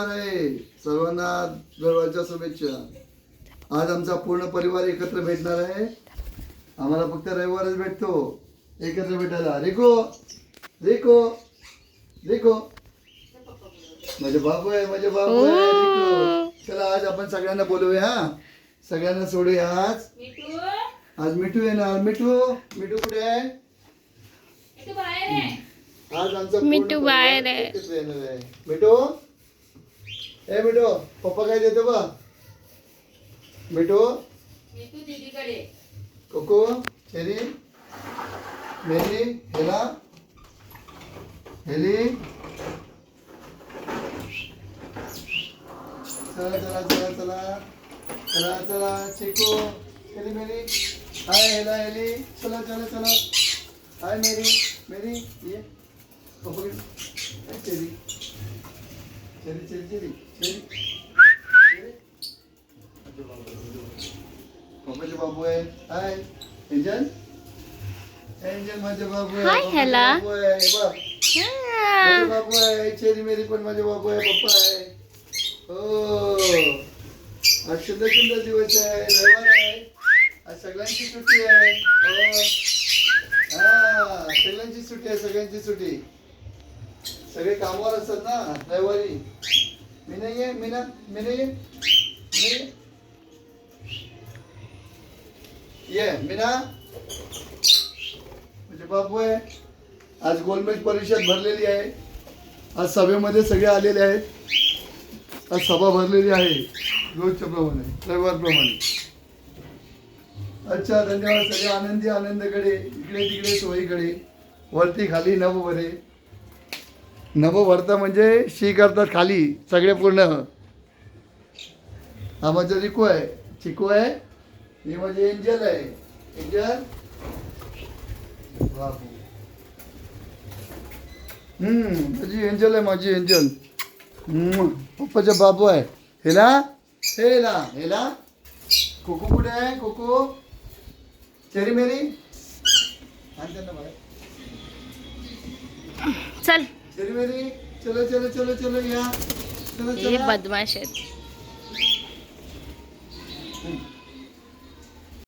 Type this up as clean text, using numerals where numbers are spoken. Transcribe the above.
आहे सर्वांना गरवाच्या शुभेच्छा. आज आमचा पूर्ण परिवार एकत्र भेटणार आहे. आम्हाला फक्त रविवारच भेटतो एकत्र भेटायला. रिको रिको रिको माझे बाबू आहे, माझे बाबू आहे रिको. चला आज आपण सगळ्यांना बोलूया. हा सगळ्यांना सोडूया. आज मिठू येणार. मिठू मिठू कुठे आहे? आज आमचा मिठू बाहेर आहे. मिठू ए मिठू पप्पा काय देतो बा? मिठू मिठू दीदीकडे. कोको चेरी मेरी हेला हेली. चला चला चला चला चला चला चिको हेली मेरी. हाय हेला हेली. चला चला चला. हाय मेरी मेरी ये पप्पा cherry cherry cherry cherry cherry. पप्पाचे बाबू आहे. हाय एंजल एंजल माझे बाबू आहे. हाय हेला. बाबू आहे माझे बाबू आहे. चेरी मेरी पण माझे बाबू आहे. पप्पा आहे. हो आज सुंदर सुंदर दिवस आहे. रविवार आहे. आज सगळ्यांची सुट्टी आहे. हो हा सगळ्यांची सुट्टी आहे. सगळ्यांची सुट्टी. सगळे कामावर असतात ना रविवारी. मी नाही आहे. मी नाही आहे. ये मीना म्हणजे बाबू आहे. आज गोलमेज परिषद भरलेली आहे. आज सभेमध्ये सगळे आलेले आहेत. आज सभा भरलेली आहे रोजच्या प्रमाणे रविवारप्रमाणे. अच्छा धन्यवाद. सगळे आनंदी आनंदकडे इकडे तिकडे सोयीकडे वरती खाली नभ भरे. नभ भरता म्हणजे शी करतात खाली सगळे पूर्ण. हा माझा रिको आहे. चिकू आहे. ही माझी एंजल आहे. एंजल बाबू. माझी एंजल आहे. माझी एंजल. पप्पाचा बाबू आहे. हेला हेला हेला. कोको कुठे आहे? कोको चेरी मेरी आणते ना बाहेर. चल चेरी मेरी चलो चलो चलो चलो या चलो हे चलो. बदमाश आहेत.